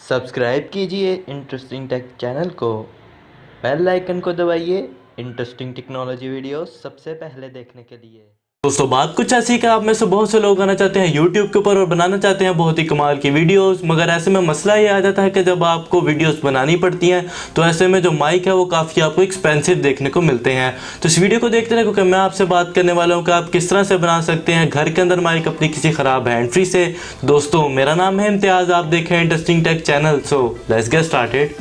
Subscribe कीजिए interesting take channel को, bell icon को दबाइए इंटरेस्टिंग टेक्नोलॉजी वीडियोस सबसे पहले देखने के लिए। दोस्तों बात कुछ ऐसी कि आप में से बहुत से लोग आना चाहते हैं YouTube के ऊपर और बनाना चाहते हैं बहुत ही कमाल की वीडियोस, मगर ऐसे में मसला ये आ जाता है कि जब आपको वीडियोस बनानी पड़ती हैं तो ऐसे में जो माइक है वो काफ़ी आपको एक्सपेंसिव देखने को मिलते हैं। तो इस वीडियो को देखते रहे क्योंकि मैं आपसे बात करने वाला हूँ कि आप किस तरह से बना सकते हैं घर के अंदर माइक अपनी किसी ख़राब हैंड फ्री से। दोस्तों मेरा नाम है इम्तियाज़, आप देखें interesting take channel. So let's get started.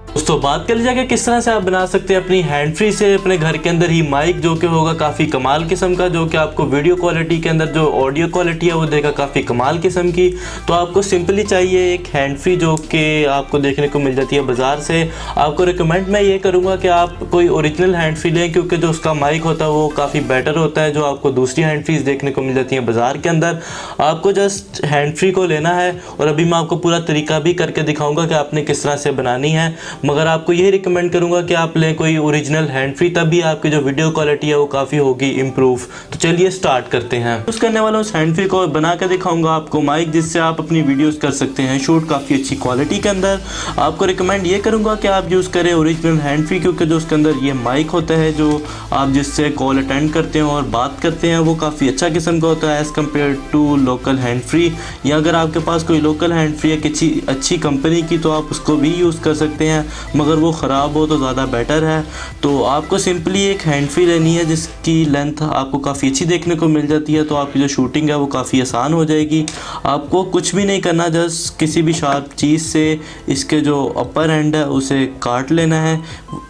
दोस्तों बात कर लीजिए कि किस तरह से आप बना सकते हैं अपनी हैंड फ्री से अपने घर के अंदर ही माइक, जो कि होगा काफ़ी कमाल किस्म का, जो कि आपको वीडियो क्वालिटी के अंदर जो ऑडियो क्वालिटी है वो देगा काफ़ी कमाल किस्म की। तो आपको सिंपली चाहिए एक हैंड फ्री जो कि आपको देखने को मिल जाती है बाज़ार से। आपको रिकमेंड मैं ये करूँगा कि आप कोई ओरिजिनल हैंड फ्री लें, क्योंकि जो उसका माइक होता है वो काफ़ी बेटर होता है जो आपको दूसरी हैंड फ्रीज देखने को मिल जाती हैं बाज़ार के अंदर। आपको जस्ट हैंड फ्री को लेना है और अभी मैं आपको पूरा तरीका भी करके दिखाऊँगा कि आपने किस तरह से बनानी है, मगर आपको यही रिकमेंड करूंगा कि आप लें कोई ओरिजिनल हैंड फ्री, तभी आपकी जो वीडियो क्वालिटी है वो काफ़ी होगी इम्प्रूव। तो चलिए स्टार्ट करते हैं। यूज़ करने वाला उस हैंड फ्री को बना के दिखाऊंगा आपको माइक, जिससे आप अपनी वीडियोस कर सकते हैं शूट काफ़ी अच्छी क्वालिटी के अंदर। आपको रिकमेंड ये करूंगा कि आप यूज़ करें ओरिजिनल हैंड फ्री, क्योंकि जो उसके अंदर ये माइक होता है जो आप जिससे कॉल अटेंड करते हैं और बात करते हैं वो काफ़ी अच्छा किस्म का होता है as compare to local hand free. या अगर आपके पास कोई लोकल हैंड फ्री है किसी अच्छी कंपनी की तो आप उसको भी यूज़ कर सकते हैं, मगर वो ख़राब हो तो ज़्यादा बेटर है। तो आपको सिंपली एक हैंड फ्री लेनी है जिसकी लेंथ आपको काफ़ी अच्छी देखने को मिल जाती है, तो आपकी जो शूटिंग है वो काफ़ी आसान हो जाएगी। आपको कुछ भी नहीं करना, जस्ट किसी भी शार्प चीज़ से इसके जो अपर एंड है उसे काट लेना है।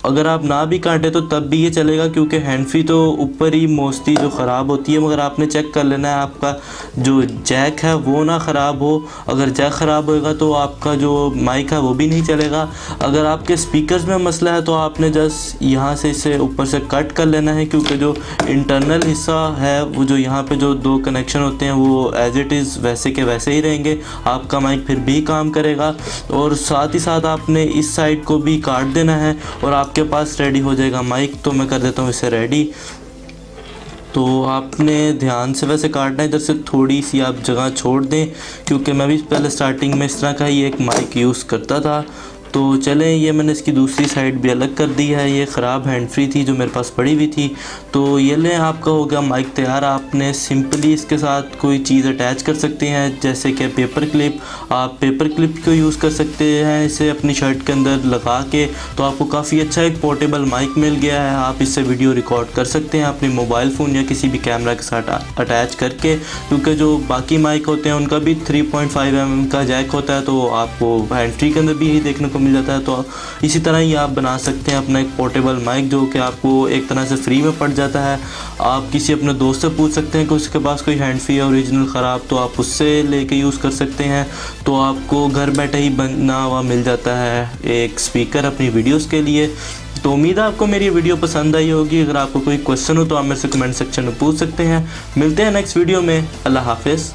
अगर आप ना भी काटें तो तब भी ये चलेगा, क्योंकि हैंड फ्री तो ऊपर ही मोस्टली जो ख़राब होती है, मगर आपने चेक कर लेना है आपका जो जैक है वो ना ख़राब हो। अगर जैक ख़राब होएगा तो आपका जो माइक है वो भी नहीं चलेगा। अगर आपके स्पीकर्स में मसला है तो आपने जस्ट यहाँ से इसे ऊपर से कट कर लेना है, क्योंकि जो इंटरनल हिस्सा है वो जो यहाँ पे जो दो कनेक्शन होते हैं वो एज इट इज़ वैसे के वैसे ही रहेंगे, आपका माइक फिर भी काम करेगा। और साथ ही साथ आपने इस साइड को भी काट देना है और आपके पास रेडी हो जाएगा माइक। तो मैं कर देता हूँ इसे रेडी। तो आपने ध्यान से वैसे काटना है, इधर से थोड़ी सी आप जगह छोड़ दें, क्योंकि मैं भी पहले स्टार्टिंग में इस तरह का ही एक माइक यूज़ करता था। तो चलें, ये मैंने इसकी दूसरी साइड भी अलग कर दी है। ये ख़राब हैंड फ्री थी जो मेरे पास पड़ी हुई थी। तो ये लें, आपका हो गया माइक तैयार। आपने सिंपली इसके साथ कोई चीज़ अटैच कर सकते हैं, जैसे कि पेपर क्लिप। आप पेपर क्लिप को यूज़ कर सकते हैं इसे अपनी शर्ट के अंदर लगा के। तो आपको काफ़ी अच्छा एक पोर्टेबल माइक मिल गया है। आप इससे वीडियो रिकॉर्ड कर सकते हैं अपने मोबाइल फ़ोन या किसी भी कैमरा के साथ अटैच करके, क्योंकि जो बाकी माइक होते हैं उनका भी 3.5 mm का जैक होता है, तो आपको हैंड फ्री के अंदर भी यही देखने को मिल जाता है। तो इसी तरह ही आप बना सकते हैं अपना एक पोर्टेबल माइक, जो कि आपको एक तरह से फ्री में पड़ जाता है। आप किसी अपने दोस्त से पूछ सकते हैं कि उसके पास कोई हैंड फ्री है ओरिजिनल ख़राब, तो आप उससे लेके यूज़ कर सकते हैं। तो आपको घर बैठे ही बना हुआ मिल जाता है एक स्पीकर अपनी वीडियोस के लिए। तो उम्मीद है आपको मेरी वीडियो पसंद आई होगी। अगर आपको कोई क्वेश्चन हो तो आप मेरे से कमेंट सेक्शन में पूछ सकते हैं। मिलते हैं नेक्स्ट वीडियो में। अल्लाह हाफिज़।